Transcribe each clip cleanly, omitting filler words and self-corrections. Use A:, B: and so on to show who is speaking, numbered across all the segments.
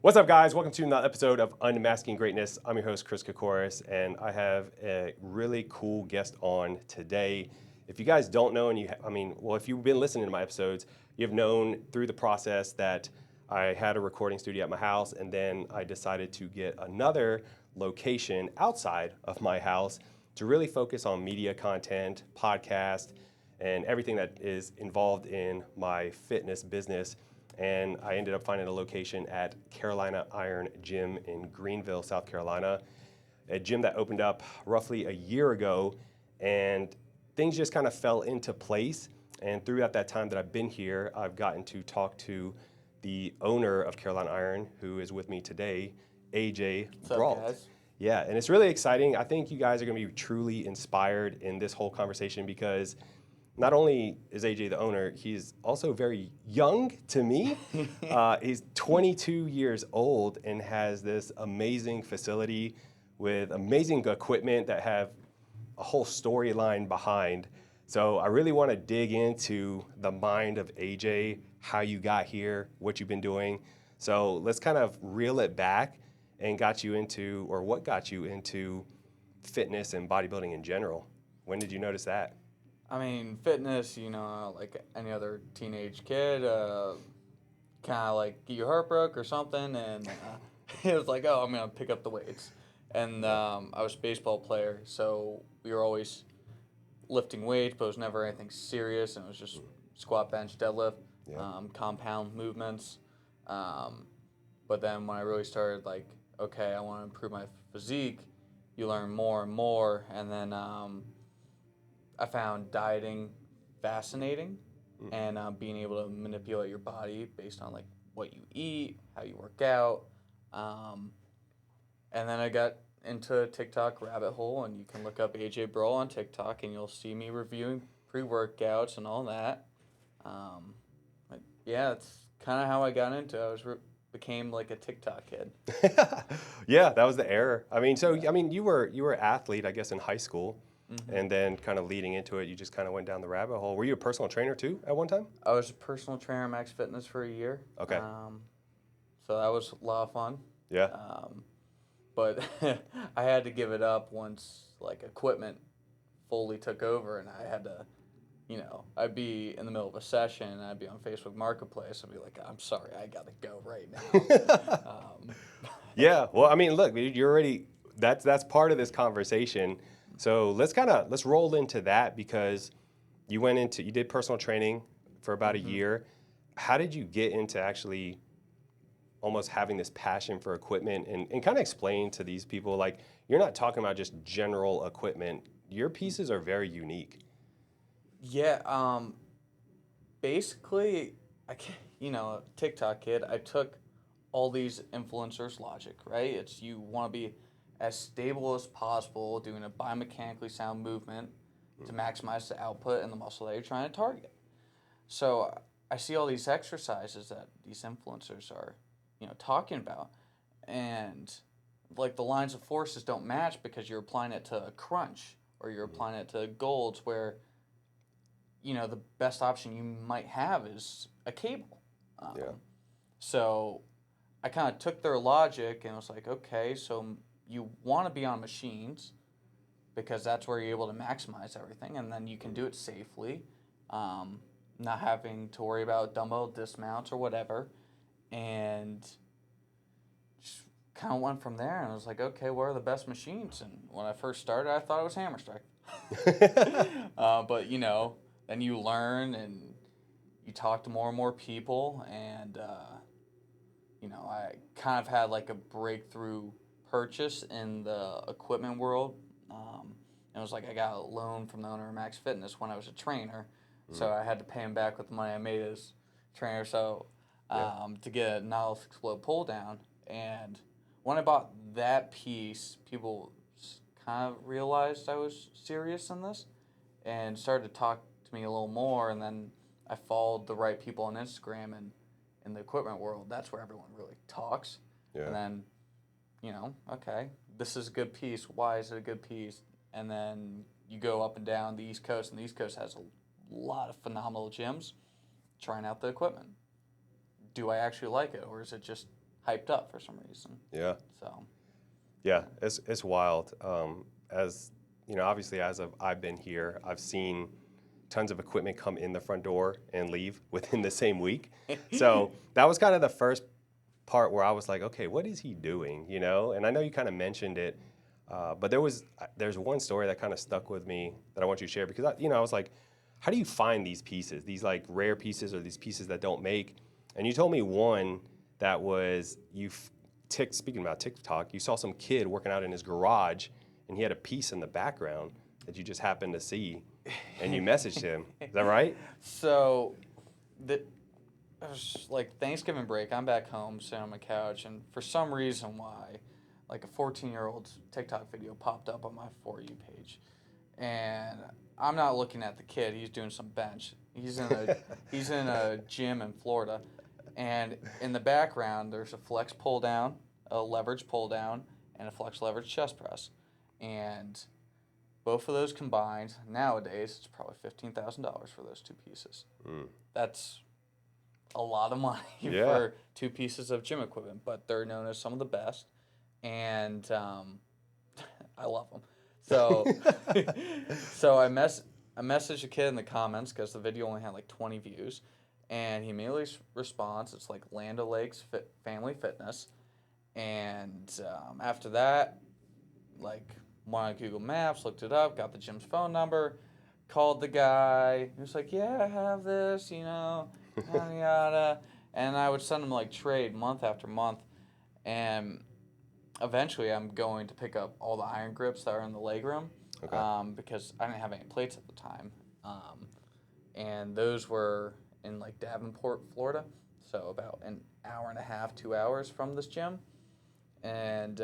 A: What's up, guys? Welcome to another episode of Unmasking Greatness. I'm your host, Chris Kokoris, and I have a really cool guest on today. If you guys don't know, if you've been listening to my episodes, you've known through the process that I had a recording studio at my house, and then I decided to get another location outside of my house to really focus on media content, podcast, and everything that is involved in my fitness business. And I ended up finding a location at Carolina Iron Gym in Greenville, South Carolina, a gym that opened up roughly a year ago, and things just kind of fell into place. And throughout that time that I've been here, I've gotten to talk to the owner of Carolina Iron, who is with me today, AJ Brault.
B: What's up, guys?
A: Yeah, and it's really exciting. I think you guys are going to be truly inspired in this whole conversation because not only is AJ the owner, he's also very young to me. He's 22 years old and has this amazing facility with amazing equipment that have a whole storyline behind. So I really want to dig into the mind of AJ, how you got here, what you've been doing. So let's kind of reel it back and what got you into fitness and bodybuilding in general. When did you notice that?
B: I mean, fitness, like any other teenage kid, kind of like get your heart broke or something, and it was like, oh, I'm going to pick up the weights. And I was a baseball player, so we were always lifting weights, but it was never anything serious, and it was just squat, bench, deadlift, compound movements. But then when I really started, like, okay, I want to improve my physique, you learn more and more, and then I found dieting fascinating and being able to manipulate your body based on like what you eat, how you work out. And then I got into a TikTok rabbit hole, and you can look up AJ Brault on TikTok and you'll see me reviewing pre-workouts and all that. But yeah, that's kind of how I got into it. Became like a TikTok kid.
A: Yeah, that was the error. You were an athlete, I guess, in high school.
B: Mm-hmm.
A: And then kind of leading into it, you just kind of went down the rabbit hole. Were you a personal trainer too at one time?
B: I was a personal trainer at Max Fitness for a year.
A: Okay.
B: So that was a lot of fun.
A: Yeah.
B: But I had to give it up once like equipment fully took over, and I had to, I'd be in the middle of a session and I'd be on Facebook Marketplace. I'd be like, I'm sorry, I gotta go right now.
A: Yeah. Well, I mean, look, you're already that's part of this conversation. So let's roll into that because you did personal training for about a year. How did you get into actually almost having this passion for equipment and kind of explain to these people, like, you're not talking about just general equipment. Your pieces are very unique.
B: Yeah. Basically, TikTok kid, I took all these influencers' logic, right? It's you want to be as stable as possible, doing a biomechanically sound movement to maximize the output and the muscle that you're trying to target. So I see all these exercises that these influencers are, talking about, and like the lines of forces don't match because you're applying it to a crunch or you're applying it to golds where, the best option you might have is a cable. So I kind of took their logic and was like, okay, so you want to be on machines because that's where you're able to maximize everything, and then you can do it safely, not having to worry about dumbbell dismounts or whatever, and just kind of went from there. And I was like, okay, what are the best machines? And when I first started, I thought it was Hammer Strike. But then you learn and you talk to more and more people, and I kind of had like a breakthrough purchase in the equipment world. And it was like I got a loan from the owner of Max Fitness when I was a trainer, so I had to pay him back with the money I made as trainer. So to get a Nautilus Explode pull down, and when I bought that piece, people kind of realized I was serious in this, and started to talk to me a little more. And then I followed the right people on Instagram, and in the equipment world, that's where everyone really talks.
A: Yeah.
B: And then, okay, this is a good piece. Why is it a good piece? And then you go up and down the East Coast, and the East Coast has a lot of phenomenal gyms trying out the equipment. Do I actually like it, or is it just hyped up for some reason.
A: Yeah.
B: So
A: Yeah, it's wild. As you know, obviously, I've been here, I've seen tons of equipment come in the front door and leave within the same week. So that was kind of the first part where I was like, okay, what is he doing? You know, and I know you kind of mentioned it, but there's one story that kind of stuck with me that I want you to share because I was like, how do you find these pieces, these like rare pieces or these pieces that don't make? And you told me one that was speaking about TikTok, you saw some kid working out in his garage and he had a piece in the background that you just happened to see and you messaged him. Is that right?
B: So, it was like Thanksgiving break. I'm back home sitting on my couch, and for some reason, why, like a 14-year-old's TikTok video popped up on my For You page, and I'm not looking at the kid. He's doing some bench. He's in a gym in Florida, and in the background there's a flex pull down, a leverage pull down, and a flex leverage chest press, and both of those combined, nowadays, it's probably $15,000 for those two pieces. That's a lot of money for two pieces of gym equipment, but they're known as some of the best, and I love them. So, so I messaged a kid in the comments because the video only had like 20 views, and he immediately responds. It's like Land O'Lakes Family Fitness, and after that, like, went on Google Maps, looked it up, got the gym's phone number, called the guy. He was like, yeah, I have this, yada, yada. And I would send him, like, trade month after month. And eventually I'm going to pick up all the iron grips that are in the legroom because I didn't have any plates at the time. And those were in, like, Davenport, Florida. So about an hour and a half, 2 hours from this gym. And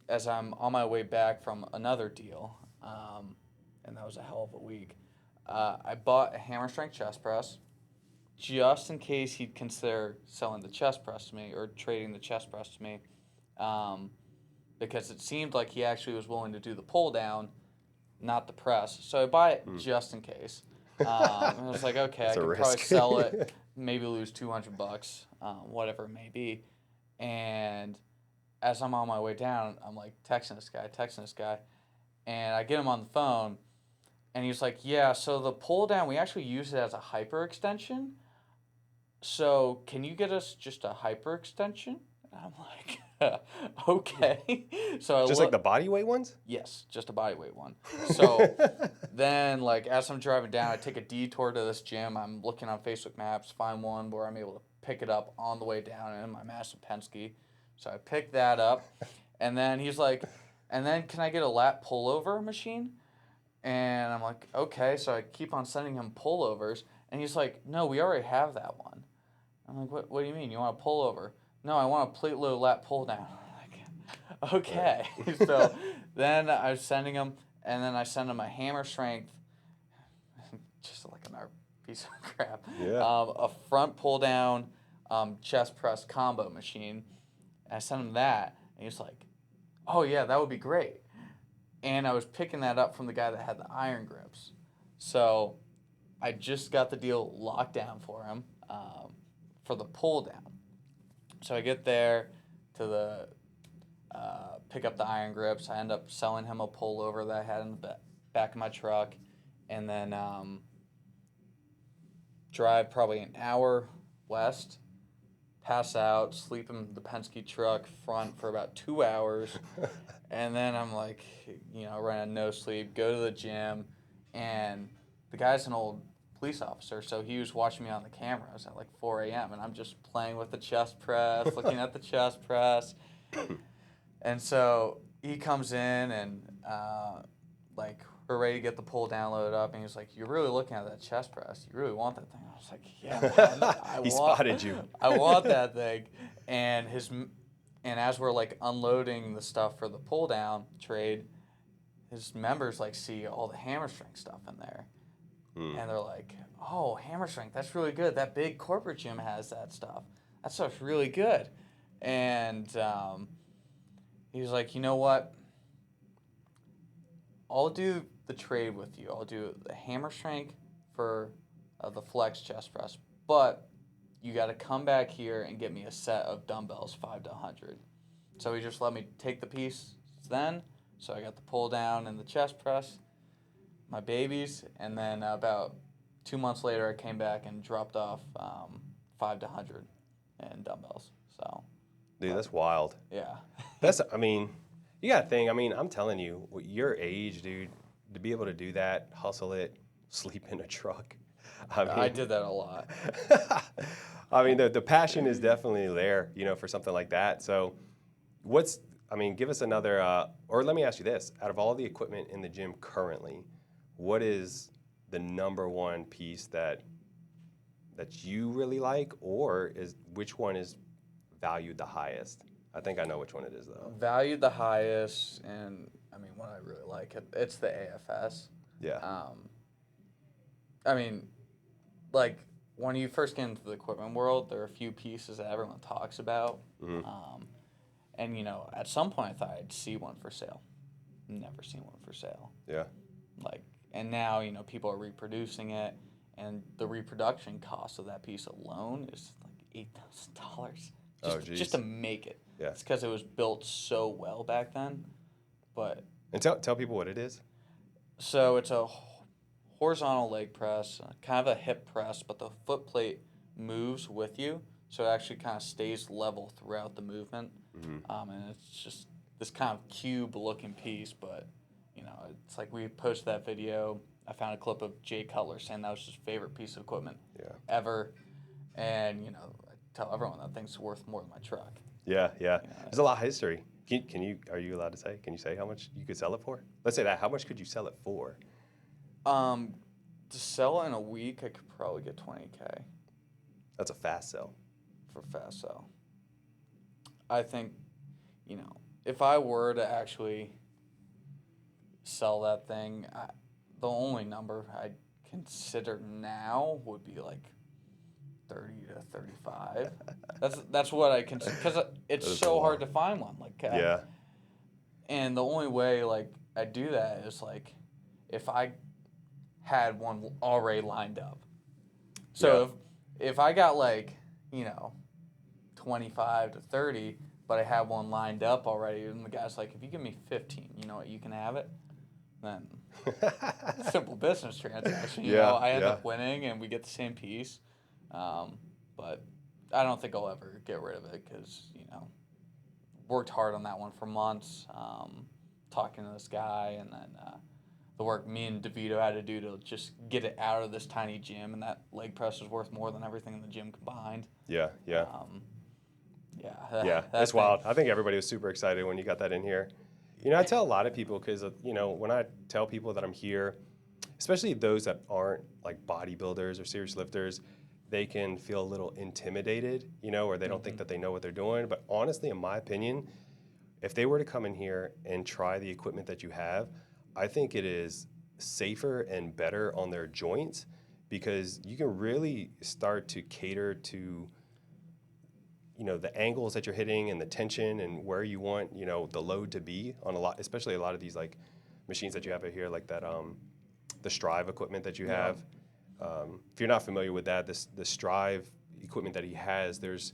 B: as I'm on my way back from another deal, and that was a hell of a week, I bought a hammer strength chest press just in case he'd consider selling the chest press to me or trading the chest press to me, because it seemed like he actually was willing to do the pull down, not the press. So I buy it just in case. And I was like, okay, I could probably sell it, maybe lose $200, whatever it may be, and as I'm on my way down, I'm like texting this guy, and I get him on the phone, and he's like, yeah, so the pull down, we actually use it as a hyperextension, so can you get us just a hyperextension? And I'm like, okay. So
A: Just like the body weight ones?
B: Yes, just a body weight one. So then, like, as I'm driving down, I take a detour to this gym. I'm looking on Facebook Maps, find one where I'm able to pick it up on the way down in my massive Penske. So I picked that up, and then he's like, and then can I get a lat pullover machine? And I'm like, okay. So I keep on sending him pullovers, and he's like, no, we already have that one. I'm like, what do you mean? You want a pullover? No, I want a plate load lat pull down. I'm like, okay. So then I was sending him, and then I send him a hammer strength, just like another piece of crap, a front pull down chest press combo machine. I sent him that, and he's like, oh, yeah, that would be great. And I was picking that up from the guy that had the iron grips. So I just got the deal locked down for him for the pull down. So I get there to the pick up the iron grips. I end up selling him a pullover that I had in the back of my truck, and then drive probably an hour west, pass out, sleep in the Penske truck front for about 2 hours, and then I'm like, running no sleep, go to the gym, and the guy's an old police officer, so he was watching me on the cameras at like 4 a.m., and I'm just playing with the chest press, looking at the chest press, and so he comes in, and we're ready to get the pull down loaded up, and he's like, you're really looking at that chest press, you really want that thing? I was like, yeah, man,
A: He spotted you.
B: I want that thing. And as we're like unloading the stuff for the pull down trade, his members like see all the hammer strength stuff in there. And they're like, oh, hammer strength, that's really good. That big corporate gym has that stuff. That stuff's really good. And he was like, you know what? I'll do the trade with you. I'll do the hammer strength for the flex chest press, but you got to come back here and get me a set of dumbbells 5 to 100. So he just let me take the piece then. So I got the pull down and the chest press, my babies, and then about 2 months later I came back and dropped off 5 to 100 and dumbbells. So,
A: Dude, that's wild.
B: yeah.
A: I mean, you got to think, I mean, I'm telling you, with your age, dude, to be able to do that, hustle it, sleep in a truck.
B: I did that a lot.
A: I mean, the passion is definitely there, for something like that. So give us another, or let me ask you this. Out of all the equipment in the gym currently, what is the number one piece that you really like, or which one is valued the highest? I think I know which one it is, though.
B: Valued the highest, and I mean, what I really like, it's the AFS.
A: Yeah.
B: I mean, like, when you first get into the equipment world, there are a few pieces that everyone talks about.
A: Mm-hmm.
B: And, at some point I thought I'd see one for sale. Never seen one for sale.
A: Yeah.
B: And now, people are reproducing it, and the reproduction cost of that piece alone is like $8,000. Just to make it.
A: Yeah.
B: It's because it was built so well back then.
A: And tell people what it is.
B: So it's a horizontal leg press, kind of a hip press, but the foot plate moves with you, so it actually kind of stays level throughout the movement.
A: Mm-hmm.
B: And it's just this kind of cube-looking piece, but it's like we posted that video. I found a clip of Jay Cutler saying that was his favorite piece of equipment ever, and I tell everyone that thing's worth more than my truck.
A: Yeah. There's a lot of history. Are you allowed to say? Can you say how much you could sell it for? Let's say that. How much could you sell it for?
B: To sell it in a week, I could probably get $20K.
A: That's a fast sell.
B: For fast sell. I think, if I were to actually sell that thing, the only number I'd consider now would be like 30 to 35. That's what I consider, because it's so hard to find one.
A: Yeah.
B: And the only way I do that is if I had one already lined up. So if I got 25 to 30, but I have one lined up already, and the guy's like, if you give me 15, you know what, you can have it. Then simple business transaction. I end up winning, and we get the same piece. But I don't think I'll ever get rid of it because worked hard on that one for months, talking to this guy, and then the work me and DeVito had to do to just get it out of this tiny gym, and that leg press was worth more than everything in the gym combined.
A: Yeah.
B: Yeah.
A: It's wild. I think everybody was super excited when you got that in here. I tell a lot of people because, when I tell people that I'm here, especially those that aren't like bodybuilders or serious lifters, they can feel a little intimidated, or they don't think that they know what they're doing. But honestly, in my opinion, if they were to come in here and try the equipment that you have, I think it is safer and better on their joints because you can really start to cater to the angles that you're hitting and the tension and where you want, the load to be on especially a lot of these like machines that you have out here, like that, the Strive equipment that you have. If you're not familiar with that, the Strive equipment that he has, there's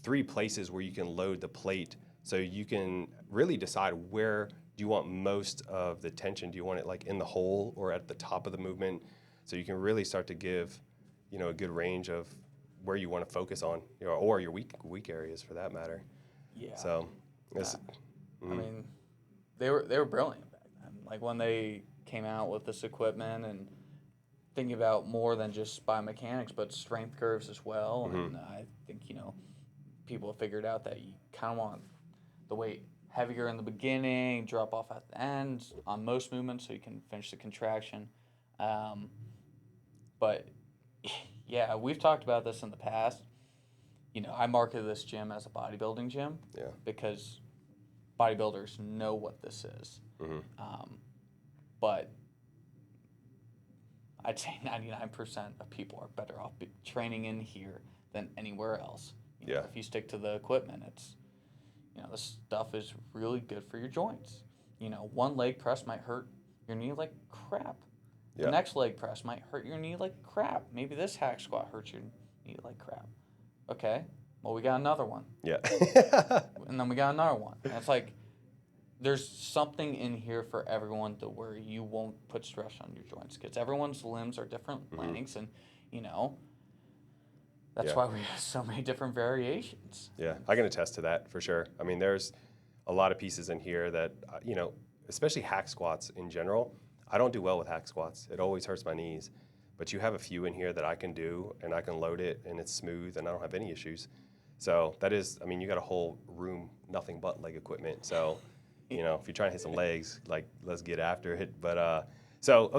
A: 3 places where you can load the plate. So you can really decide where do you want most of the tension. Do you want it like in the hole or at the top of the movement? So you can really start to give, a good range of where you want to focus on, or your weak areas for that matter.
B: Yeah.
A: So,
B: I mean, they were brilliant back then. Like when they came out with this equipment and thinking about more than just biomechanics, but strength curves as well. And I think people have figured out that you kind of want the weight heavier in the beginning, drop off at the end on most movements, so you can finish the contraction. But yeah, we've talked about this in the past. I marketed this gym as a bodybuilding gym because bodybuilders know what this is. But I'd say 99% of people are better off training in here than anywhere else. If you stick to the equipment, it's this stuff is really good for your joints. One leg press might hurt your knee like crap. The next leg press might hurt your knee like crap. Maybe this hack squat hurts your knee like crap. Okay, well, we got another one.
A: Yeah.
B: And then we got another one. And it's like, there's something in here for everyone to where you won't put stress on your joints because everyone's limbs are different lengths, and you know that's
A: Yeah.
B: why we have so many different variations.
A: Yeah, I can attest to that for sure. I mean, there's a lot of pieces in here that, especially hack squats in general. I don't do well with hack squats. It always hurts my knees. But you have a few in here that I can do, and I can load it, and it's smooth, and I don't have any issues. So that is, I mean, you got a whole room, nothing but leg equipment. So, if you're trying to hit some legs, like, let's get after it. But so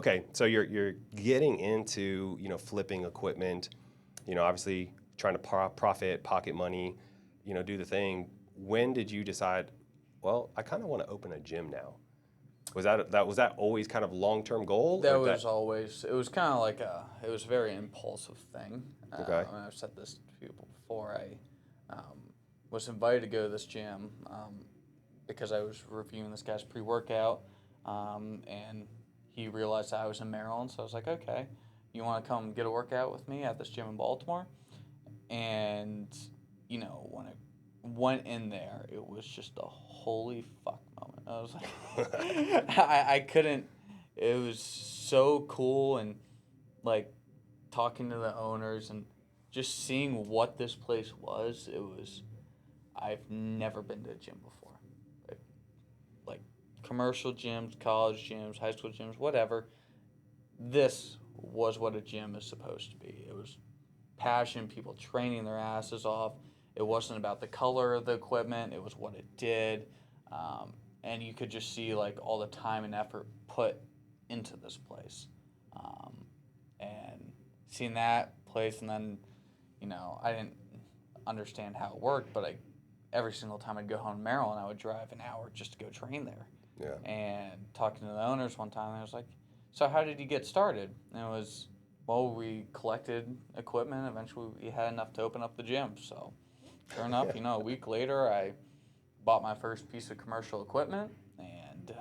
A: you're getting into, flipping equipment, obviously trying to profit, pocket money, do the thing. When did you decide, well, I kind of want to open a gym now? Was that always kind of long-term goal?
B: That was always. It was kind of like it was a very impulsive thing.
A: Okay.
B: And I've said this to people before. I was invited to go to this gym because I was reviewing this guy's pre-workout, and he realized I was in Maryland, so I was like, okay, you want to come get a workout with me at this gym in Baltimore? And when I went in there, it was just a holy fuck moment. I was like, I couldn't. It was so cool, and like talking to the owners and just seeing what this place was. It was. I've never been to a gym before, like commercial gyms, college gyms, high school gyms, whatever. This was what a gym is supposed to be. It was passion, people training their asses off. It wasn't about the color of the equipment. It was what it did. And you could just see like all the time and effort put into this place. And seeing that place, and then, I didn't understand how it worked, but every single time I'd go home to Maryland, I would drive an hour just to go train there.
A: Yeah.
B: And talking to the owners one time, I was like, so how did you get started? And it was, well, we collected equipment. Eventually, we had enough to open up the gym. So, sure enough, a week later, I bought my first piece of commercial equipment and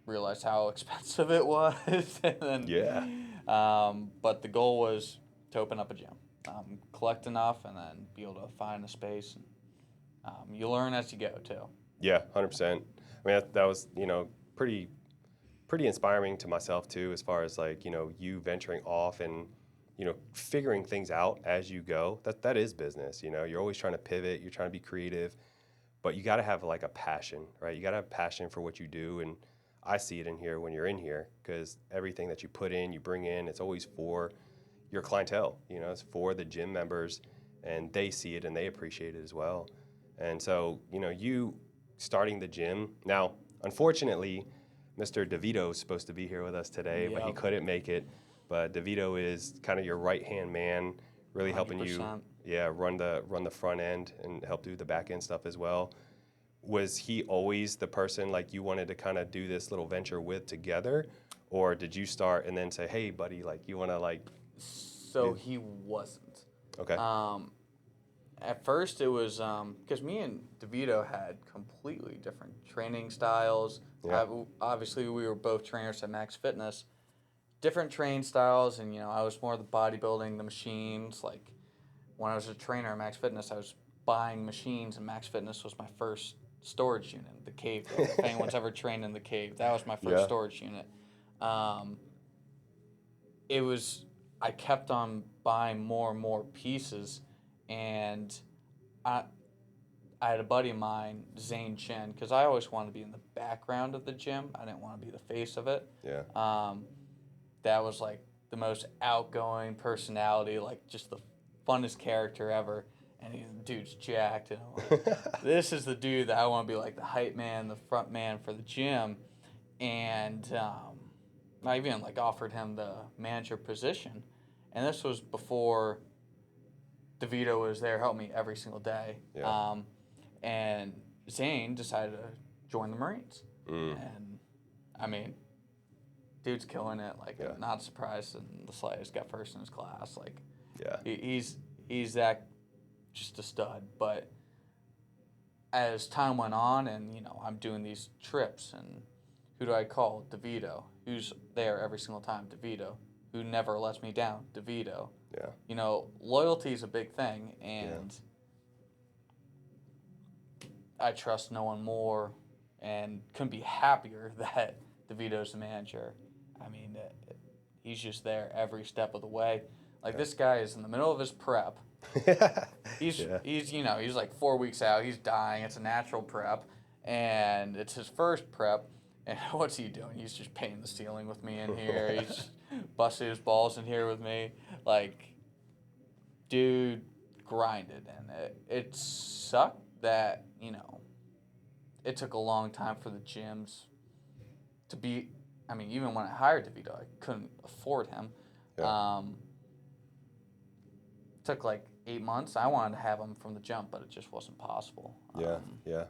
B: realized how expensive it was. And then,
A: Yeah.
B: but the goal was to open up a gym, collect enough, and then be able to find a space. And you learn as you go, too.
A: Yeah, 100%. I mean, that was, pretty inspiring to myself too, as far as like, you venturing off and, figuring things out as you go. That is business. You're always trying to pivot, you're trying to be creative, but you got to have like a passion, right? You got to have passion for what you do. And I see it in here when you're in here, because everything that you put in, you bring in, it's always for your clientele, it's for the gym members, and they see it and they appreciate it as well. And so, you starting the gym now, unfortunately, Mr. DeVito is supposed to be here with us today, but he
B: Yep.
A: couldn't make it. But DeVito is kind of your right-hand man, really helping you,
B: 100%.
A: run the front end and help do the back end stuff as well. Was he always the person like you wanted to kind of do this little venture with together, or did you start and then say, hey, buddy, like you want to like?
B: So he wasn't.
A: Okay.
B: At first, it was because me and DeVito had completely different training styles.
A: Yeah.
B: Obviously, we were both trainers at Max Fitness. Different training styles, and I was more the bodybuilding, the machines. Like when I was a trainer at Max Fitness, I was buying machines, and Max Fitness was my first storage unit, the Cave. If anyone's ever trained in the Cave, that was my first storage unit. It was I kept on buying more and more pieces. And I had a buddy of mine, Zane Chen, because I always wanted to be in the background of the gym. I didn't want to be the face of it.
A: Yeah.
B: That was like the most outgoing personality, like just the funnest character ever. And the dude's jacked. And I'm like, this is the dude that I want to be like the hype man, the front man for the gym. And I even like offered him the manager position. And this was before DeVito was there helping me every single day.
A: Yeah.
B: And Zane decided to join the Marines.
A: Mm.
B: And, I mean, dude's killing it. Like,
A: Yeah.
B: not surprised in the slightest. Got first in his class. Like,
A: Yeah.
B: he's that just a stud. But as time went on and, I'm doing these trips, and who do I call? DeVito. Who's there every single time? DeVito. who never lets me down, DeVito.
A: Yeah.
B: You know, loyalty is a big thing, and I trust no one more, and couldn't be happier that DeVito's the manager. I mean, he's just there every step of the way. Like, this guy is in the middle of his prep. He's he's like 4 weeks out. He's dying. It's a natural prep, and it's his first prep. And what's he doing? He's just painting the ceiling with me in here. He's just busting his balls in here with me. Like, dude, grinded, and it sucked that it took a long time for the gyms to be. I mean, even when I hired DeVito, I couldn't afford him.
A: Yeah.
B: Took like 8 months. I wanted to have him from the jump, but it just wasn't possible.
A: Yeah, yeah.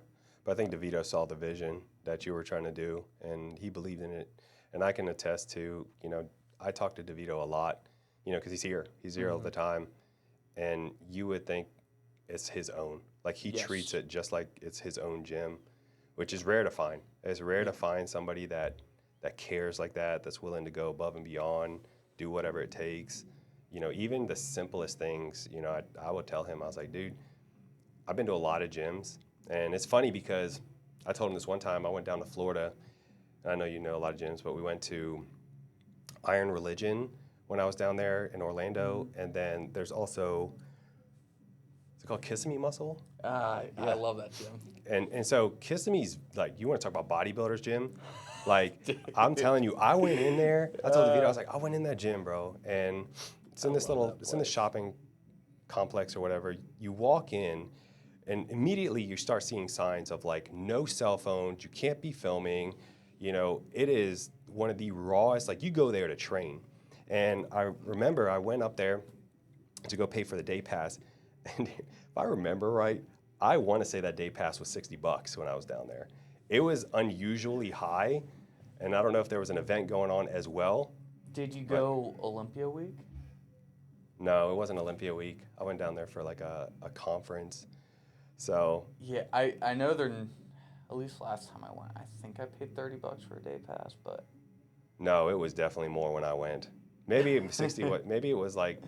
A: But I think DeVito saw the vision that you were trying to do, and he believed in it. And I can attest to, I talk to DeVito a lot, because he's here. He's here all the time. And you would think it's his own. Like, he treats it just like it's his own gym, which is rare to find. It's rare to find somebody that cares like that, that's willing to go above and beyond, do whatever it takes. Even the simplest things, I would tell him, I was like, dude, I've been to a lot of gyms. And it's funny because I told him this one time, I went down to Florida. And I know you know a lot of gyms, but we went to Iron Religion when I was down there in Orlando. And then there's also, is it called Kissimmee Muscle?
B: I love that gym.
A: And so Kissimmee's, like, you want to talk about bodybuilders gym? Like, I'm telling you, I went in there. I told DeVito, I was like, I went in that gym, bro. And it's in it's in the shopping complex or whatever. You walk in, and immediately you start seeing signs of, like, no cell phones. You can't be filming. It is one of the rawest. Like, you go there to train. And I remember I went up there to go pay for the day pass. And if I remember right, I want to say that day pass was $60 when I was down there. It was unusually high, and I don't know if there was an event going on as well.
B: Did you go Olympia week?
A: No, it wasn't Olympia week. I went down there for like a conference. So
B: yeah, I know they're, at least last time I went, I think I paid $30 for a day pass, but
A: no, it was definitely more when I went. Maybe 60. Maybe it was like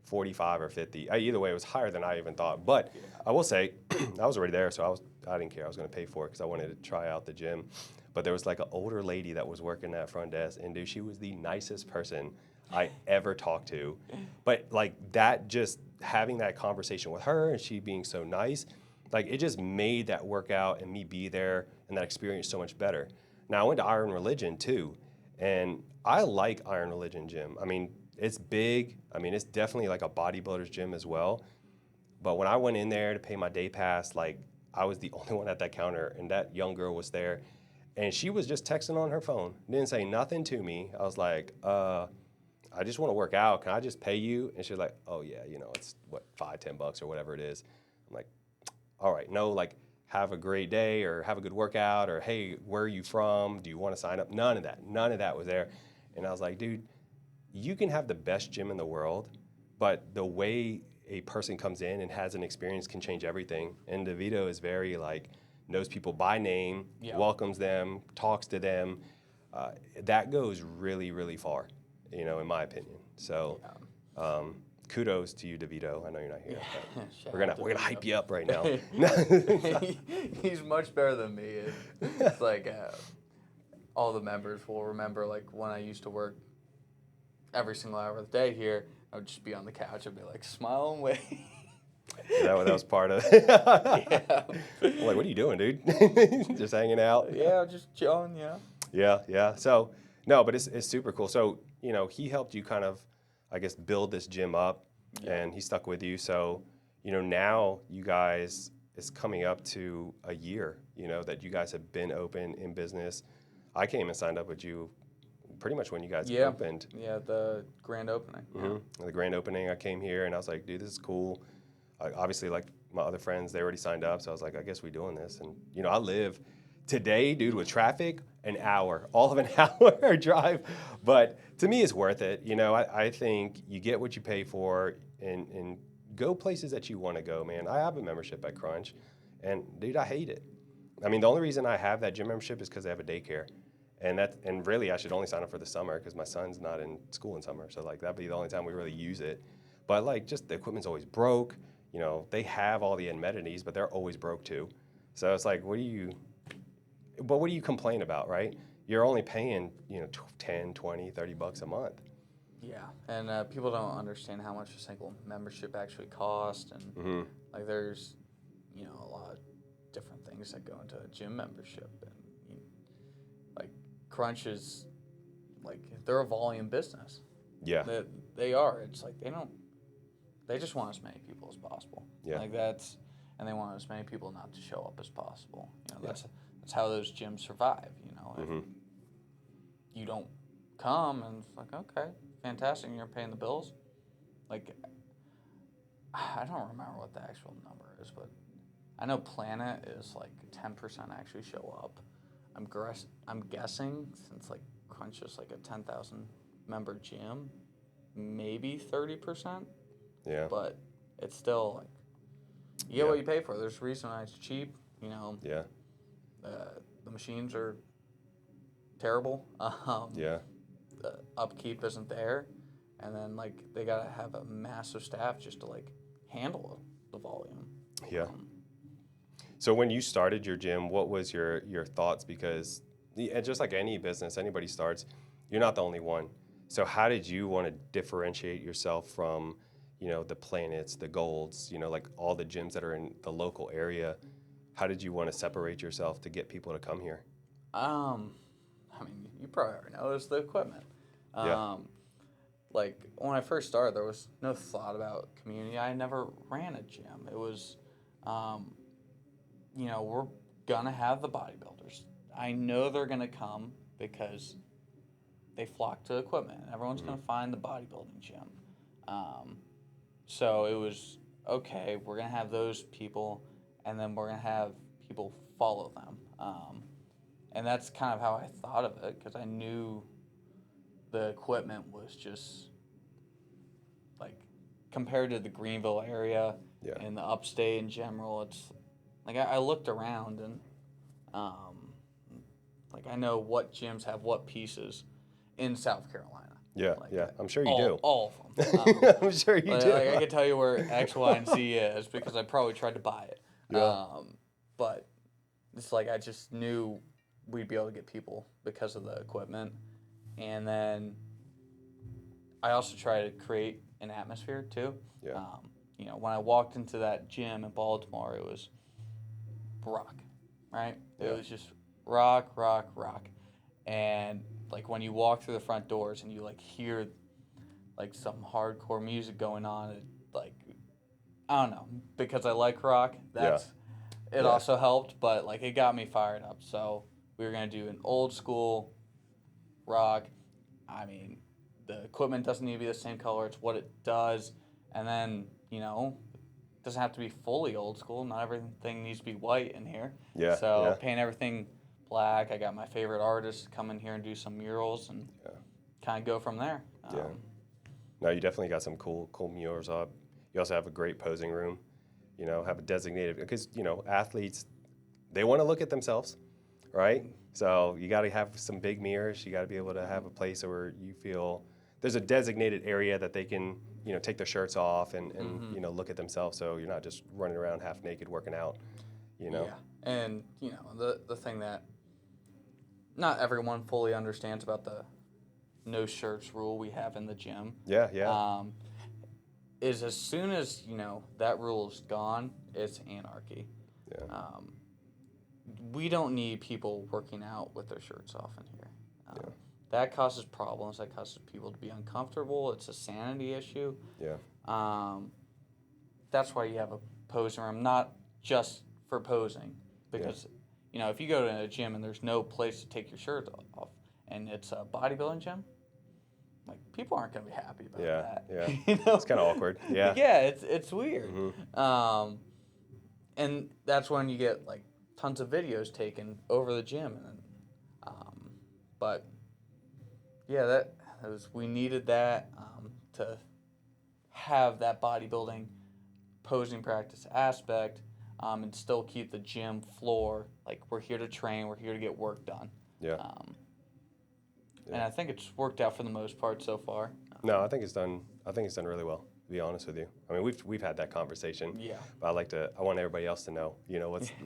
A: 45 or 50. Either way, it was higher than I even thought. But I will say, I was already there, so I didn't care. I was going to pay for it because I wanted to try out the gym. But there was like an older lady that was working that front desk, and dude, she was the nicest person I ever talked to. But like that, just having that conversation with her and she being so nice, like it just made that workout and me be there and that experience so much better. Now I went to Iron Religion too, and I like Iron Religion gym. I mean, it's big. I mean, it's definitely like a bodybuilder's gym as well. But when I went in there to pay my day pass, like I was the only one at that counter, and that young girl was there, and she was just texting on her phone. Didn't say nothing to me. I was like, I just want to work out. Can I just pay you? And she's like, oh yeah, it's what, $5-10 or whatever it is. I'm like, all right, no, like have a great day or have a good workout or hey, where are you from? Do you want to sign up? None of that was there. And I was like, dude, you can have the best gym in the world, but the way a person comes in and has an experience can change everything. And DeVito is very like, knows people by name, welcomes them, talks to them. That goes really, really far, in my opinion. So kudos to you, DeVito. I know you're not here. But we're gonna hype you up right now.
B: He's much better than me. It's like all the members will remember like when I used to work every single hour of the day here, I would just be on the couch and be like, smile and wave.
A: Yeah, that was part of it.
B: Yeah.
A: I'm like, what are you doing, dude? Just hanging out?
B: Yeah, just chilling,
A: Yeah. So, no, but it's super cool. So, he helped you kind of, I guess, build this gym up, and he stuck with you. So, now you guys, it's coming up to a year, that you guys have been open in business. I came and signed up with you pretty much when you guys opened.
B: Yeah, the grand opening.
A: Mm-hmm. The grand opening, I came here and I was like, dude, this is cool. Obviously, like my other friends, they already signed up. So I was like, I guess we're doing this. And, I live today, dude, with traffic, an hour, all of an hour drive. But to me, it's worth it. I think you get what you pay for and go places that you want to go, man. I have a membership at Crunch, and dude, I hate it. I mean, the only reason I have that gym membership is because they have a daycare. And really I should only sign up for the summer because my son's not in school in summer, so like that'd be the only time we really use it. But like just the equipment's always broke. You know, they have all the amenities, but they're always broke too. So it's like, what do you complain about, right? You're only paying, 10, 20, $30 a month.
B: Yeah, and people don't understand how much a single membership actually costs, and like there's, a lot of different things that go into a gym membership, and like Crunch is, like they're a volume business.
A: Yeah.
B: They are. It's like they just want as many people as possible.
A: Yeah.
B: Like and they want as many people not to show up as possible.
A: Yeah.
B: That's how those gyms survive. If you don't come, and it's like, okay, fantastic, you're paying the bills. Like, I don't remember what the actual number is, but I know Planet is like 10% actually show up. I'm guessing since like Crunch is like a 10,000 member gym, maybe 30%.
A: Yeah.
B: But it's still like you get what you pay for. There's a reason why it's cheap.
A: Yeah.
B: The machines are terrible.
A: Yeah.
B: The upkeep isn't there, and then like they gotta have a massive staff just to like handle the volume.
A: Yeah. So when you started your gym, what was your thoughts? Because just like any business, anybody starts, you're not the only one. So how did you want to differentiate yourself from, the Planets, the Golds, like all the gyms that are in the local area? How did you want to separate yourself to get people to come here?
B: I mean, you probably already know, it's the equipment.
A: Yeah.
B: Like, when I first started, there was no thought about community. I never ran a gym. It was, we're going to have the bodybuilders. I know they're going to come because they flock to equipment. Everyone's going to find the bodybuilding gym. So it was, okay, we're going to have those people, and then we're going to have people follow them. And that's kind of how I thought of it, because I knew the equipment was just, like, compared to the Greenville area and the upstate in general, it's, like, I looked around and, like, I know what gyms have what pieces in South Carolina.
A: Yeah,
B: like,
A: yeah. I'm sure you do.
B: All of them.
A: I'm sure you do.
B: Like, I can tell you where X, Y, and Z is because I probably tried to buy it.
A: Yeah.
B: But it's like I just knew we'd be able to get people because of the equipment. And then I also try to create an atmosphere too.
A: Yeah.
B: When I walked into that gym in Baltimore, it was rock, right?
A: Yeah.
B: It was just rock, rock, rock. And like when you walk through the front doors and you like hear like some hardcore music going on, it, like, I don't know, because I like rock, it also helped, but like it got me fired up. So we were going to do an old school rock. I mean, the equipment doesn't need to be the same color. It's what it does. And then, it doesn't have to be fully old school. Not everything needs to be white in here.
A: Yeah.
B: So paint everything black. I got my favorite artists come in here and do some murals and kind of go from there.
A: Yeah. No, you definitely got some cool murals up. You also have a great posing room. Have a designated, because athletes, they want to look at themselves, right? So you got to have some big mirrors. You got to be able to have a place where you feel there's a designated area that they can, take their shirts off and look at themselves. So you're not just running around half naked working out,
B: Yeah, and the thing that not everyone fully understands about the no shirts rule we have in the gym.
A: Yeah.
B: Is as soon as that rule is gone, it's anarchy.
A: Yeah.
B: We don't need people working out with their shirts off in here. That causes problems. That causes people to be uncomfortable. It's a sanity issue.
A: Yeah.
B: That's why you have a posing room, not just for posing, because if you go to a gym and there's no place to take your shirt off, and it's a bodybuilding gym, like people aren't gonna be happy about that.
A: Yeah. It's kind of awkward. Yeah.
B: Yeah, it's weird.
A: Mm-hmm.
B: And that's when you get like tons of videos taken over the gym, and but yeah, we needed that to have that bodybuilding posing practice aspect, and still keep the gym floor like we're here to train, we're here to get work done.
A: Yeah.
B: and I think it's worked out for the most part so far.
A: No, I think it's done. I think it's done really well. To be honest with you, I mean, we've had that conversation.
B: Yeah.
A: But I want everybody else to know,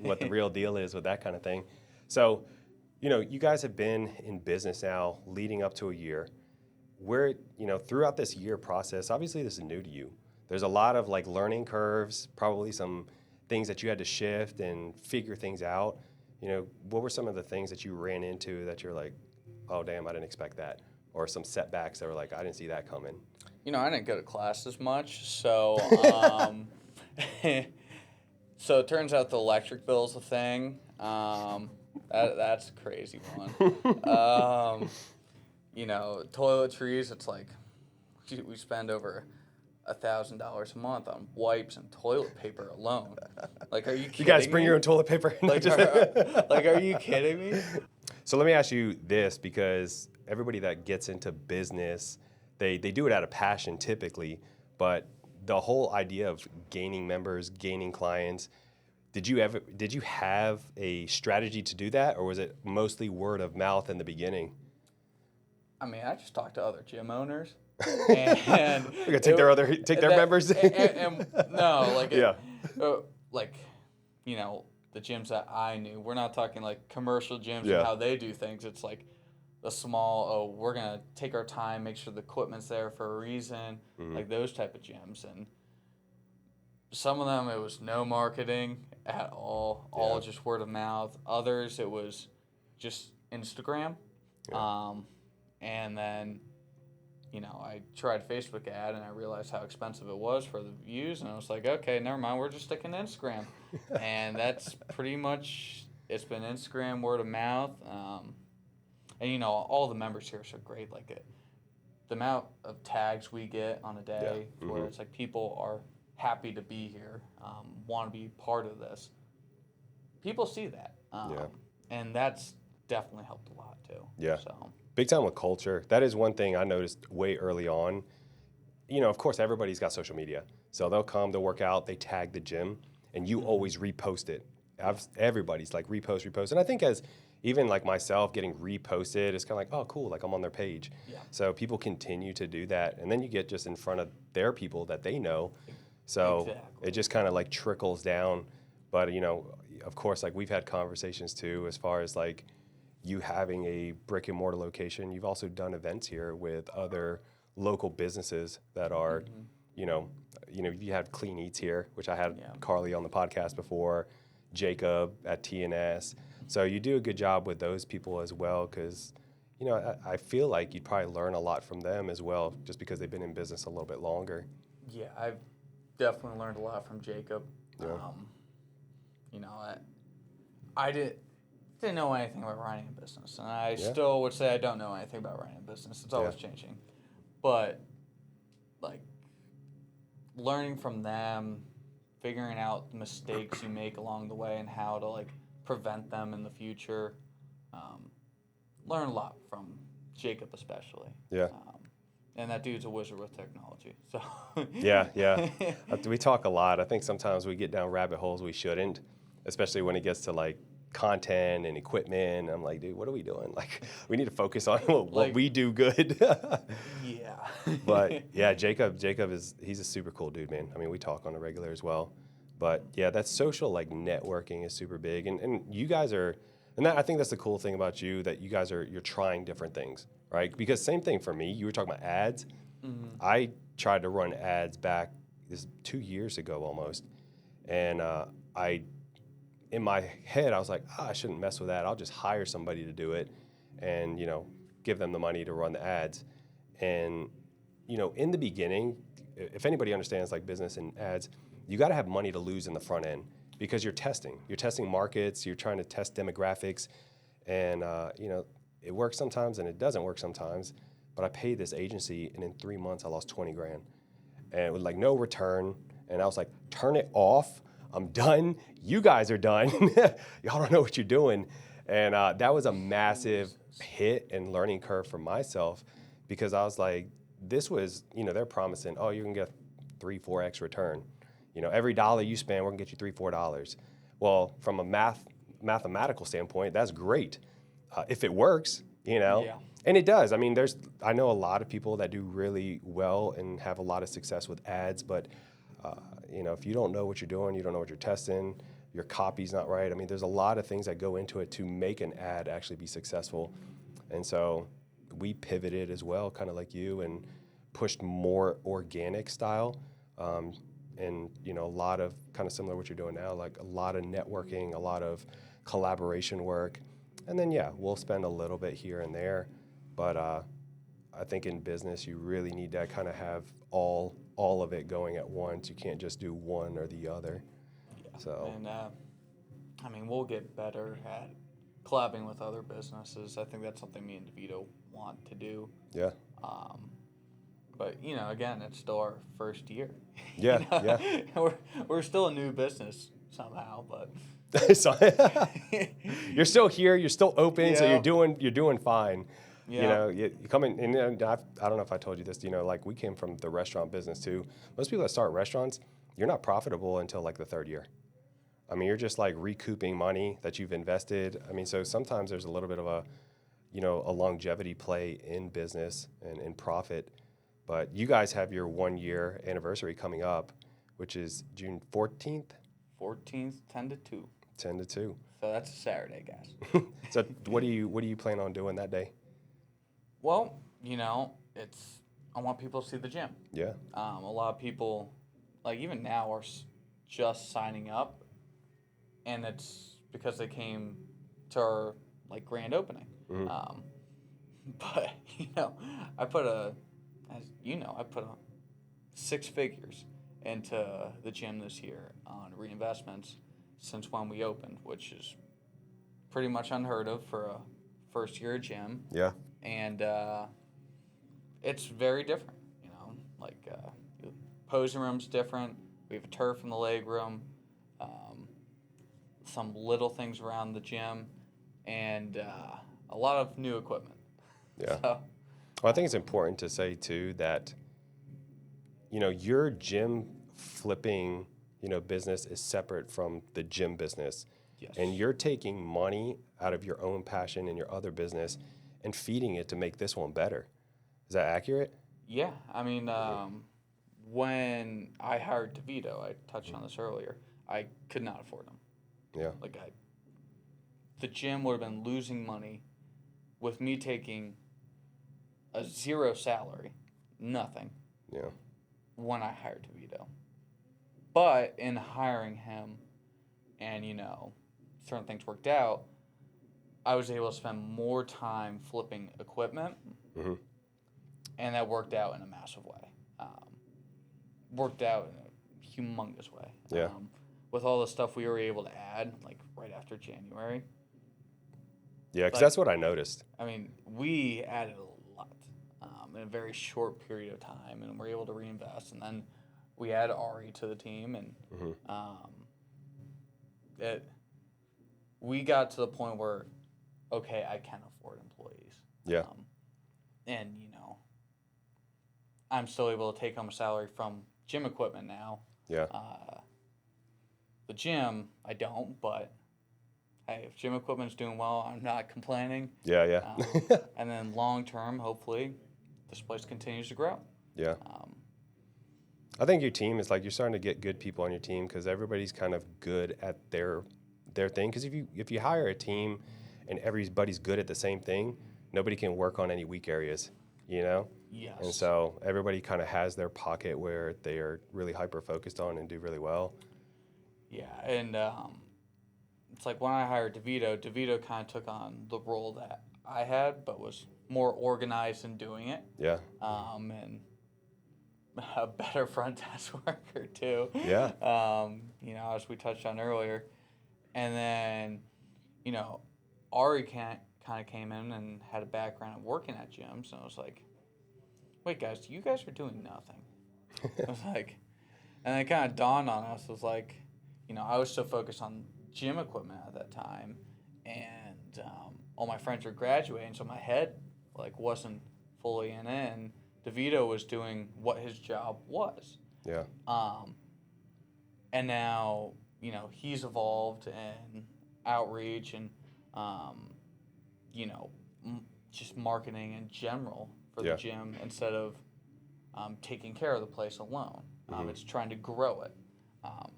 A: what the real deal is with that kind of thing. So, you guys have been in business now, leading up to a year. Where, throughout this year process, obviously this is new to you. There's a lot of like learning curves, probably some things that you had to shift and figure things out. What were some of the things that you ran into that you're like, oh damn, I didn't expect that, or some setbacks that were like, I didn't see that coming.
B: I didn't go to class as much, so so it turns out the electric bill's a thing. That's a crazy one. Toiletries, it's like we spend over $1,000 a month on wipes and toilet paper alone. Like, are you kidding me?
A: You guys bring your own toilet paper?
B: Are you kidding me?
A: So let me ask you this, because everybody that gets into business, they do it out of passion typically, but the whole idea of gaining members, gaining clients, did you have a strategy to do that, or was it mostly word of mouth in the beginning?
B: I mean, I just talked to other gym owners. And
A: we're gonna take their members.
B: The gyms that I knew. We're not talking like commercial gyms
A: Yeah.
B: and how they do things. It's like a small. We're gonna take our time, make sure the equipment's there for a reason. Like those type of gyms, and some of them it was no marketing at all just word of mouth. Others it was just Instagram, and then. I tried Facebook ad and I realized how expensive it was for the views, and I was like, okay, never mind, we're just sticking to Instagram. And that's pretty much, it's been Instagram, word of mouth. And all the members here are so great. Like the amount of tags we get on a day where it's like people are happy to be here, want to be part of this. People see that. And that's definitely helped a lot too.
A: Yeah.
B: So.
A: Big time with culture. That is one thing I noticed way early on. Of course, everybody's got social media. So they'll come, they'll work out, they tag the gym, and you always repost it. Everybody's like repost. And I think as even like myself getting reposted, it's kind of like, oh, cool, like I'm on their page.
B: Yeah.
A: So people continue to do that. And then you get just in front of their people that they know. So It just kind of like trickles down. But, of course, like we've had conversations too, as far as like, you having a brick and mortar location, you've also done events here with other local businesses that are, you had Clean Eats here, which I had Carly on the podcast before, Jacob at TNS. So you do a good job with those people as well, because, I feel like you'd probably learn a lot from them as well, just because they've been in business a little bit longer.
B: Yeah, I've definitely learned a lot from Jacob.
A: Yeah.
B: I didn't know anything about running a business, and I still would say I don't know anything about running a business. It's always changing. But, like, learning from them, figuring out the mistakes you make along the way and how to, like, prevent them in the future, learn a lot from Jacob especially.
A: Yeah.
B: And that dude's a wizard with technology. So.
A: Yeah. We talk a lot. I think sometimes we get down rabbit holes we shouldn't, especially when it gets to, like, content and equipment. I'm like, dude, what are we doing? Like, we need to focus on what we do good.
B: Yeah.
A: But yeah, Jacob he's a super cool dude, man. I mean, we talk on a regular as well. But yeah, that social like networking is super big. And you guys are, I think that's the cool thing about you, that you guys you're trying different things, right? Because same thing for me, you were talking about ads. Mm-hmm. I tried to run ads back 2 years ago almost. And in my head, I was like, I shouldn't mess with that. I'll just hire somebody to do it and, give them the money to run the ads. And, in the beginning, if anybody understands like business and ads, you got to have money to lose in the front end, because you're testing markets, you're trying to test demographics, and, it works sometimes and it doesn't work sometimes. But I paid this agency, and in 3 months, I lost 20 grand, and it was like no return. And I was like, turn it off. I'm done. You guys are done. Y'all don't know what you're doing. And that was a massive hit and learning curve for myself, because I was like, this was, they're promising, oh, you're going to get 3-4x return. Every dollar you spend, we're going to get you $3-4. Well, from a mathematical standpoint, that's great. If it works,
B: Yeah.
A: And it does. I mean, I know a lot of people that do really well and have a lot of success with ads, but if you don't know what you're doing, you don't know what you're testing, your copy's not right. I mean, there's a lot of things that go into it to make an ad actually be successful. And so we pivoted as well, kind of like you, and pushed more organic style. And a lot of kind of similar to what you're doing now, like a lot of networking, a lot of collaboration work. And then, we'll spend a little bit here and there. But I think in business, you really need to kind of have all of it going at once. You can't just do one or the other.
B: Yeah.
A: So.
B: And we'll get better at collabing with other businesses. I think that's something me and DeVito want to do.
A: Yeah.
B: But again, it's still our first year.
A: Yeah. Yeah.
B: We're still a new business somehow, but.
A: So, you're still here. You're still open. So you're doing fine.
B: Yeah.
A: You come in, and I don't know if I told you this. Like we came from the restaurant business too. Most people that start restaurants, you're not profitable until like the third year. I mean, you're just like recouping money that you've invested. I mean, so sometimes there's a little bit of a longevity play in business and in profit. But you guys have your 1 year anniversary coming up, which is June 14th.
B: 14th, 10 to 2.
A: 10 to 2.
B: So that's a Saturday, guys.
A: So what do you plan on doing that day?
B: Well, I want people to see the gym.
A: Yeah.
B: A lot of people, like even now, are just signing up, and it's because they came to our grand opening.
A: Mm-hmm.
B: But I put 6 figures into the gym this year on reinvestments since when we opened, which is pretty much unheard of for a first year gym.
A: Yeah.
B: And it's very different, posing room's different. We have a turf in the leg room, some little things around the gym, and a lot of new equipment.
A: Yeah.
B: So,
A: well, I think it's important to say too that your gym flipping business is separate from the gym business.
B: yes.
A: And you're taking money out of your own passion and your other business and feeding it to make this one better. Is that accurate?
B: Yeah. I mean, when I hired DeVito, I touched on this earlier, I could not afford him.
A: Yeah.
B: The gym would have been losing money with me taking a zero salary, nothing,
A: Yeah.
B: when I hired DeVito. But in hiring him and, certain things worked out, I was able to spend more time flipping equipment,
A: Mm-hmm.
B: and that worked out in a massive way. Worked out in a humongous way.
A: Yeah.
B: With all the stuff we were able to add, right after January.
A: Yeah, because that's what I noticed.
B: I mean, we added a lot in a very short period of time, and we're able to reinvest. And then we add Ari to the team, and we got to the point where, okay, I can afford employees.
A: Yeah.
B: And, I'm still able to take home a salary from gym equipment now.
A: Yeah.
B: The gym, I don't, but hey, if gym equipment's doing well, I'm not complaining.
A: Yeah.
B: And then long term, hopefully, this place continues to grow.
A: Yeah. I think your team is you're starting to get good people on your team because everybody's kind of good at their thing. Because if you hire a team and everybody's good at the same thing, nobody can work on any weak areas,
B: Yes.
A: And so everybody kind of has their pocket where they are really hyper focused on and do really well.
B: Yeah, and it's when I hired DeVito kind of took on the role that I had, but was more organized in doing it.
A: Yeah.
B: And a better front desk worker too.
A: Yeah.
B: As we touched on earlier, and then, Ari kind of came in and had a background of working at gyms, and I was like, wait, guys, you guys are doing nothing. I was and it kind of dawned on us. I was I was so focused on gym equipment at that time, and all my friends were graduating, so my head wasn't fully in it. And DeVito was doing what his job was.
A: Yeah.
B: And now he's evolved in outreach and just marketing in general for
A: Yeah.
B: the gym instead of taking care of the place alone. It's trying to grow it. Um,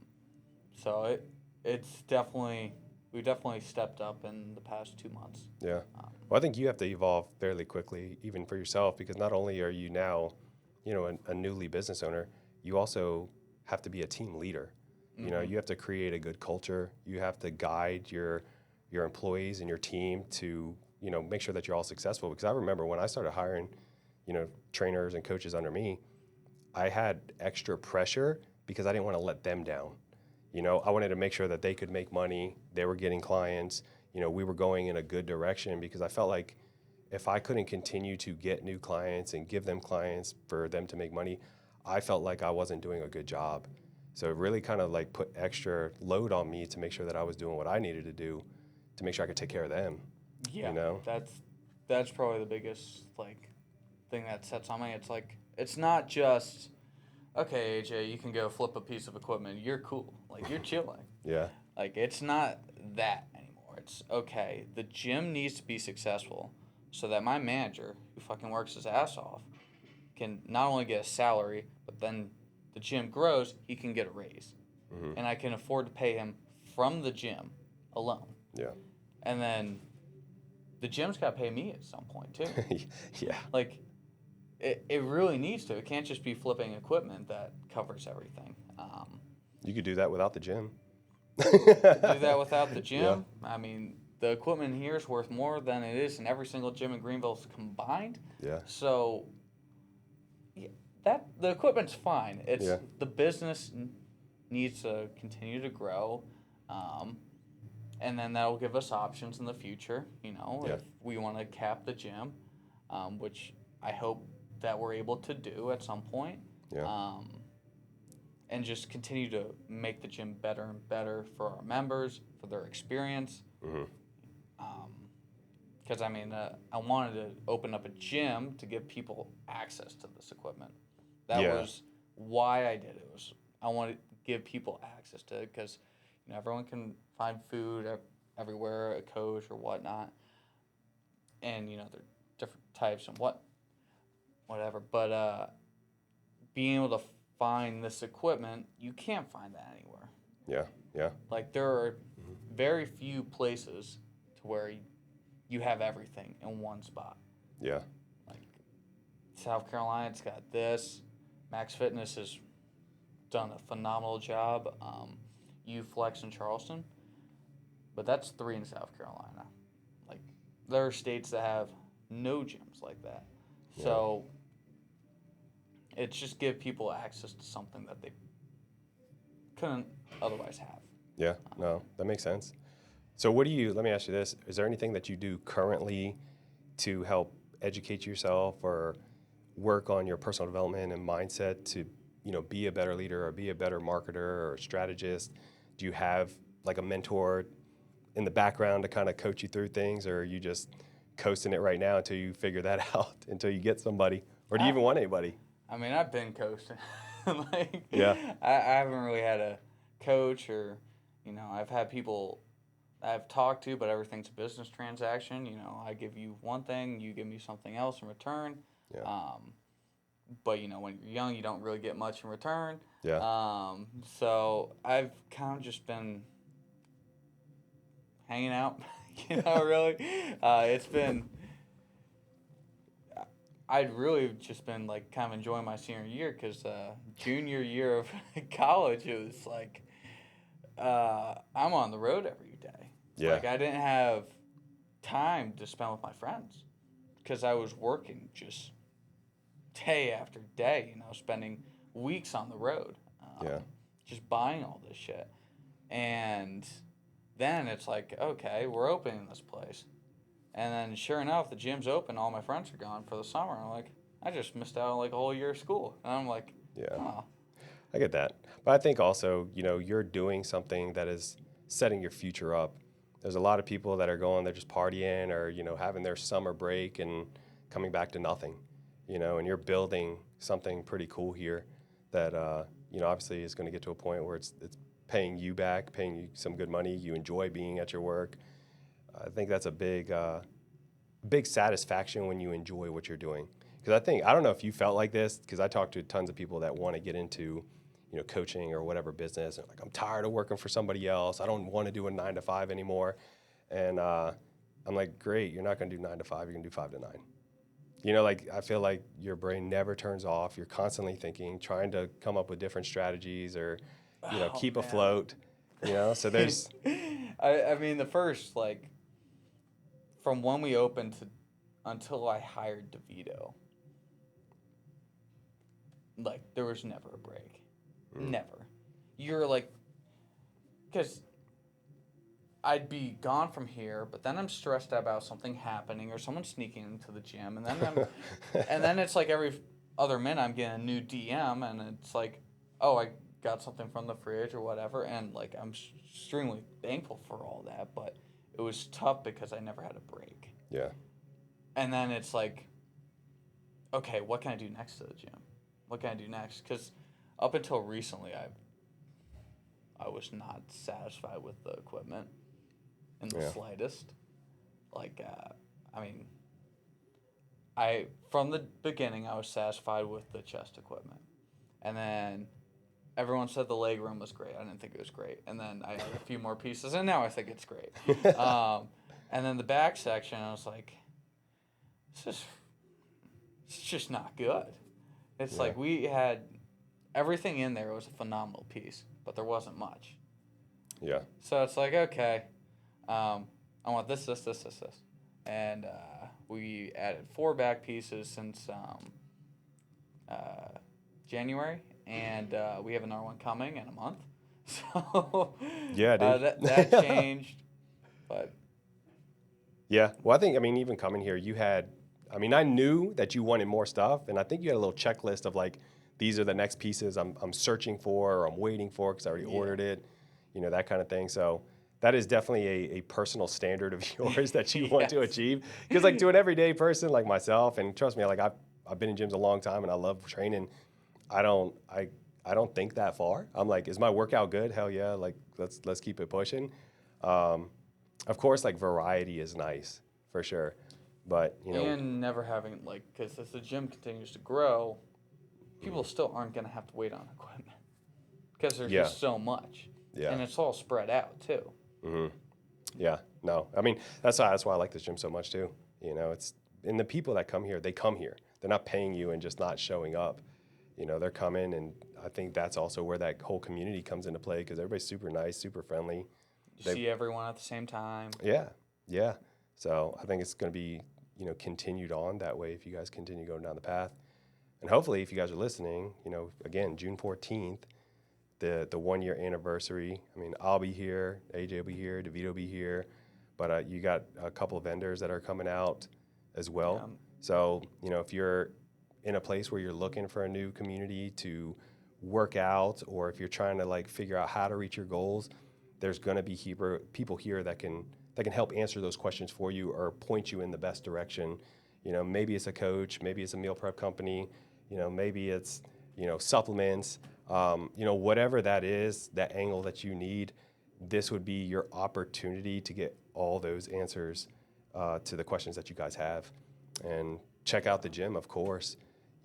B: so it's definitely we definitely stepped up in the past 2 months.
A: Yeah. Well, I think you have to evolve fairly quickly, even for yourself, because not only are you now, a newly business owner, you also have to be a team leader. You have to create a good culture. You have to guide your employees and your team to, make sure that you're all successful. Because I remember when I started hiring, trainers and coaches under me, I had extra pressure because I didn't want to let them down. I wanted to make sure that they could make money, they were getting clients, we were going in a good direction, because I felt like if I couldn't continue to get new clients and give them clients for them to make money, I felt like I wasn't doing a good job. So it really kind of like put extra load on me to make sure that I was doing what I needed to do to make sure I could take care of them.
B: Yeah, that's probably the biggest thing that sets on me. It's like it's not just okay, AJ, you can go flip a piece of equipment. You're cool. Like you're chilling.
A: Yeah.
B: Like it's not that anymore. It's okay. The gym needs to be successful so that my manager, who fucking works his ass off, can not only get a salary, but then the gym grows, he can get a raise. And I can afford to pay him from the gym alone.
A: Yeah.
B: And then the gym's got to pay me at some point too.
A: Yeah.
B: Like it really needs to. It can't just be flipping equipment that covers everything.
A: You could do that without the gym.
B: Do that without the gym. Yeah. I mean, the equipment here is worth more than it is in every single gym in Greenville combined.
A: Yeah.
B: So the equipment's fine. It's the business needs to continue to grow, and then that'll give us options in the future. If we want to cap the gym, which I hope that we're able to do at some point.
A: Yeah.
B: And just continue to make the gym better and better for our members, for their experience. Because I wanted to open up a gym to give people access to this equipment. That was why I did it. I wanted to give people access to it because everyone can find food everywhere, a coach or whatnot, and there are different types and whatever. But being able to find this equipment, you can't find that anywhere.
A: Yeah. Yeah.
B: Like there are very few places to where you have everything in one spot.
A: Yeah.
B: Like South Carolina, it's got this. Max Fitness has done a phenomenal job. U-Flex in Charleston, but that's 3 in South Carolina. Like there are states that have no gyms like that.
A: Yeah.
B: So it's just give people access to something that they couldn't otherwise have.
A: Yeah, no, that makes sense. So let me ask you this, is there anything that you do currently to help educate yourself or work on your personal development and mindset to, be a better leader or be a better marketer or strategist? Do you have like a mentor in the background to kind of coach you through things, or are you just coasting it right now until you figure that out, until you get somebody? Or do you even want anybody?
B: I've been coaching. I haven't really had a coach or, I've had people I've talked to, but everything's a business transaction. I give you one thing, you give me something else in return.
A: Yeah.
B: But, when you're young, you don't really get much in return.
A: Yeah.
B: So I've kind of just been hanging out, really. It's been... I'd really just been kind of enjoying my senior year because junior year of college, it was like I'm on the road every day.
A: Yeah.
B: I didn't have time to spend with my friends because I was working just day after day, spending weeks on the road. Just buying all this shit. And then it's like, okay, we're opening this place. And then, sure enough, the gym's open. All my friends are gone for the summer. I'm like, I just missed out on a whole year of school. And I'm like, oh.
A: I get that. But I think also, you're doing something that is setting your future up. There's a lot of people that are they're just partying or, having their summer break and coming back to nothing, and you're building something pretty cool here that, obviously is going to get to a point where it's paying you back, paying you some good money. You enjoy being at your work. I think that's a big big satisfaction when you enjoy what you're doing. Because I don't know if you felt like this, because I talked to tons of people that want to get into, coaching or whatever business. And like, I'm tired of working for somebody else. I don't want to do a 9 to 5 anymore. And I'm like, great, you're not going to do 9 to 5. You're going to do 5 to 9. Like I feel like your brain never turns off. You're constantly thinking, trying to come up with different strategies or, keep
B: man.
A: afloat. So there's.
B: I mean, the first, like, from when we opened to until I hired DeVito, like, there was never a break. Never. You're like, because I'd be gone from here, but then I'm stressed about something happening or someone sneaking into the gym, and then and then it's like every other minute I'm getting a new DM, and it's like, oh, I got something from the fridge or whatever, and like I'm extremely thankful for all that, but it was tough because I never had a break.
A: Yeah.
B: And then it's like, okay, what can I do next to the gym? What can I do next? Because up until recently, I was not satisfied with the equipment in the slightest. Like, I mean, from the beginning, I was satisfied with the chest equipment. And then everyone said the leg room was great. I didn't think it was great. And then I added a few more pieces, and now I think it's great. And then the back section, I was like, it's just not good. It's like we had everything in there was a phenomenal piece, but there wasn't much.
A: Yeah.
B: So it's like, okay, I want this. And we added 4 back pieces since January, and we have another one coming in a month. So
A: Yeah, dude.
B: that changed, but
A: yeah. Well, I think, even coming here, I knew that you wanted more stuff, and I think you had a little checklist of like, these are the next pieces I'm searching for or I'm waiting for because I already ordered it, that kind of thing. So that is definitely a personal standard of yours that you want to achieve. Because like to an everyday person like myself, and trust me, like I've been in gyms a long time and I love training. I don't think that far. I'm like, is my workout good? Hell yeah! Like let's keep it pushing. Of course, like variety is nice for sure, but
B: and never having because as the gym continues to grow, people still aren't going to have to wait on equipment because there's just so much, and it's all spread out too.
A: Mm-hmm. Yeah, no, that's why I like this gym so much too. It's and the people that come here, they come here. They're not paying you and just not showing up. They're coming, and I think that's also where that whole community comes into play because everybody's super nice, super friendly.
B: You see everyone at the same time.
A: Yeah. So I think it's going to be, continued on that way if you guys continue going down the path. And hopefully, if you guys are listening, again, June 14th, the 1-year anniversary. I'll be here, AJ will be here, DeVito will be here, but you got a couple of vendors that are coming out as well.
B: Yeah.
A: So, if you're in a place where you're looking for a new community to work out, or if you're trying to like figure out how to reach your goals, there's going to be people here that can help answer those questions for you or point you in the best direction. Maybe it's a coach, maybe it's a meal prep company, maybe it's supplements, whatever that is, that angle that you need. This would be your opportunity to get all those answers to the questions that you guys have, and check out the gym, of course.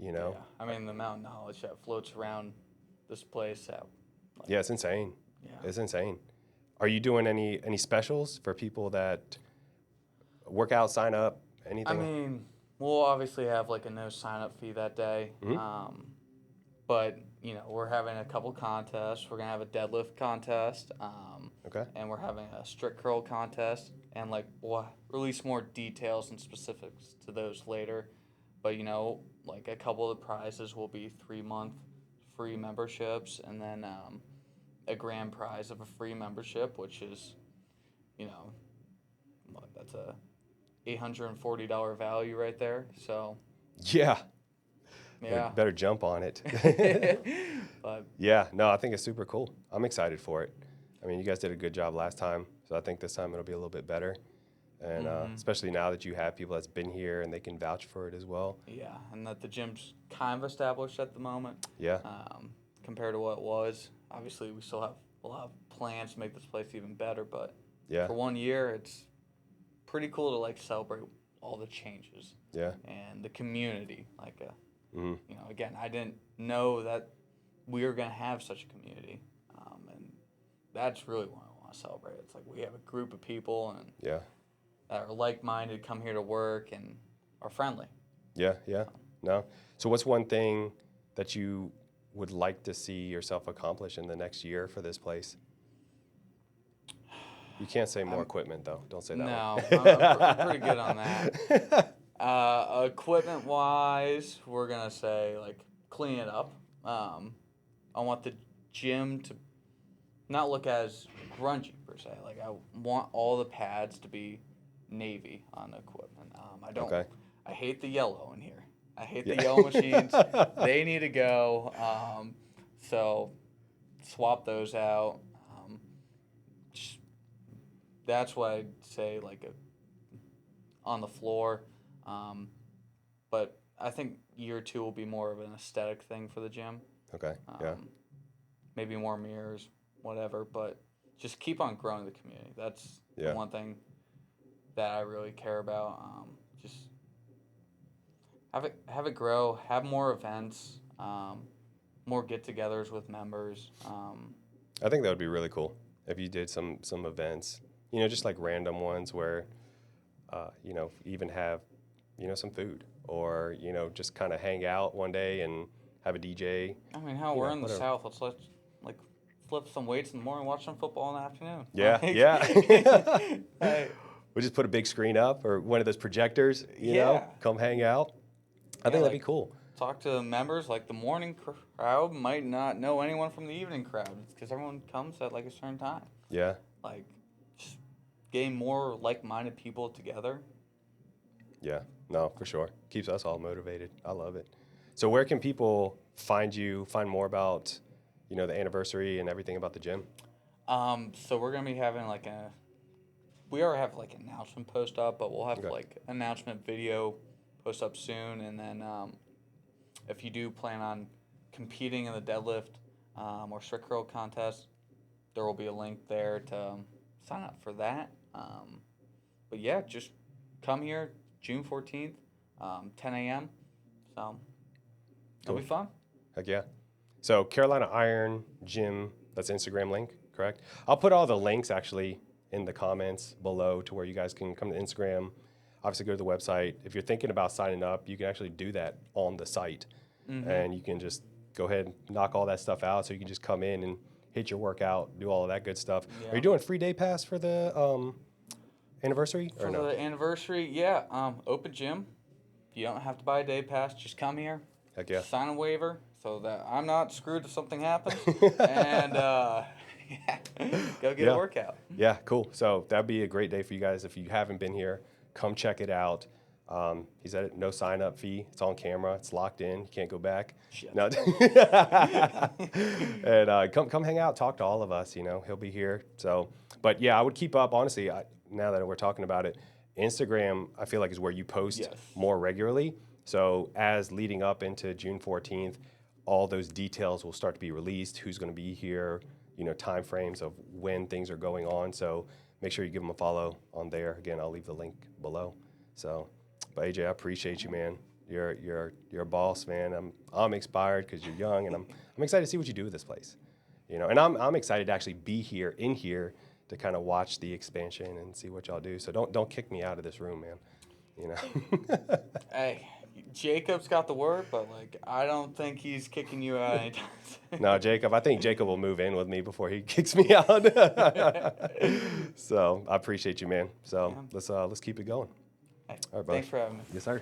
B: Yeah. The amount of knowledge that floats around this place.
A: It's insane.
B: Yeah.
A: It's insane. Are you doing any specials for people that work out, sign up, anything?
B: We'll obviously have like a no sign-up fee that day.
A: Mm-hmm.
B: But, we're having a couple contests. We're going to have a deadlift contest.
A: Okay.
B: And we're having a strict curl contest. And, we'll release more details and specifics to those later. But, a couple of the prizes will be 3-month free memberships, and then a grand prize of a free membership, which is, that's a $840 value right there. So
A: Yeah.
B: Yeah.
A: Better jump on it.
B: But
A: yeah, no, I think it's super cool. I'm excited for it. You guys did a good job last time, so I think this time it'll be a little bit better. And especially now that you have people that's been here and they can vouch for it as well.
B: Yeah, and that the gym's kind of established at the moment.
A: Yeah.
B: Compared to what it was. Obviously, we still have a lot of plans to make this place even better, but
A: yeah.
B: for 1 year, it's pretty cool to celebrate all the changes
A: Yeah.
B: and the community. Like,
A: Mhm.
B: you know, again, I didn't know that we were going to have such a community. And that's really what I want to celebrate. It's like we have a group of people and
A: Yeah.
B: that are like-minded, come here to work, and are friendly.
A: Yeah. Yeah. No. So what's one thing that you would like to see yourself accomplish in the next year for this place? You can't say more equipment though. Don't say that
B: No,
A: one.
B: I'm pretty good on that. Equipment-wise, we're going to say, like, clean it up. I want the gym to not look as grungy, per se. Like, I want all the pads to be navy on the equipment. I don't.
A: Okay.
B: I hate the yellow in here. I hate the
A: Yeah.
B: yellow machines. They need to go. So swap those out. Just, that's what I'd say, like, on the floor. But I think year 2 will be more of an aesthetic thing for the gym.
A: Okay. Yeah.
B: Maybe more mirrors, whatever. But just keep on growing the community. That's
A: Yeah.
B: the one thing that I really care about. Just have it grow. Have more events. More get-togethers with members.
A: I think that would be really cool if you did some events, you know, just like random ones where, you know, even have, you know, some food or, you know, just kind of hang out one day and have a DJ.
B: I mean, hell,
A: You
B: we're
A: know,
B: in the
A: whatever.
B: South. Let's like flip some weights in the morning, watch some football in the afternoon.
A: Yeah,
B: Like,
A: yeah.
B: hey,
A: We just put a big screen up or one of those projectors, you
B: Yeah.
A: know, come hang out. I think that'd be
B: like-
A: cool.
B: talk to members. Like, the morning crowd might not know anyone from the evening crowd because everyone comes at like a certain time.
A: Yeah.
B: Like, just getting more like-minded people together.
A: Yeah. No, for sure. Keeps us all motivated. I love it. So where can people find you, find more about, you know, the anniversary and everything about the gym?
B: So we're gonna be having like we already have like an announcement post up, but we'll have
A: Okay.
B: like announcement video post up soon, and then if you do plan on competing in the deadlift or strict curl contest, there will be a link there to sign up for that. But yeah, just come here June 14th, 10 a.m. So it'll be
A: Cool.
B: fun.
A: Heck yeah. So Carolina Iron Gym, that's Instagram link, correct? I'll put all the links actually in the comments below to where you guys can come to Instagram. Obviously go to the website. If you're thinking about signing up, you can actually do that on the site. And you can just go ahead and knock all that stuff out so you can just come in and hit your workout, do all of that good stuff.
B: Yeah.
A: Are you doing free day pass for the anniversary or
B: For
A: no?
B: the anniversary, yeah, open gym. You don't have to buy a day pass. Just come here.
A: Heck yeah.
B: Sign a waiver so that I'm not screwed if something happens. And yeah, go get
A: Yeah.
B: a workout.
A: Yeah, cool. So that'd be a great day for you guys. If you haven't been here, come check it out. He said it, no sign up fee. It's on camera. It's locked in. You can't go back.
B: Shit.
A: No. And come hang out. Talk to all of us. You know, he'll be here. So, but yeah, I would keep up. Honestly, now that we're talking about it, Instagram I feel like is where you post
B: Yes.
A: more regularly. So as leading up into June 14th, all those details will start to be released. Who's going to be here? You know, time frames of when things are going on. So make sure you give them a follow on there. Again, I'll leave the link below. So, but AJ, I appreciate you, man. You're a boss, man. I'm inspired because you're young, and I'm excited to see what you do with this place. You know, and I'm excited to actually be here in here to kind of watch the expansion and see what y'all do. So don't kick me out of this room, man. You know.
B: Hey, Jacob's got the word, but like I don't think he's kicking you out anytime soon.
A: No, Jacob. I think Jacob will move in with me before he kicks me out. So I appreciate you, man. So let's keep it going.
B: Hey,
A: All right, brother.
B: thanks for having me.
A: Yes, sir.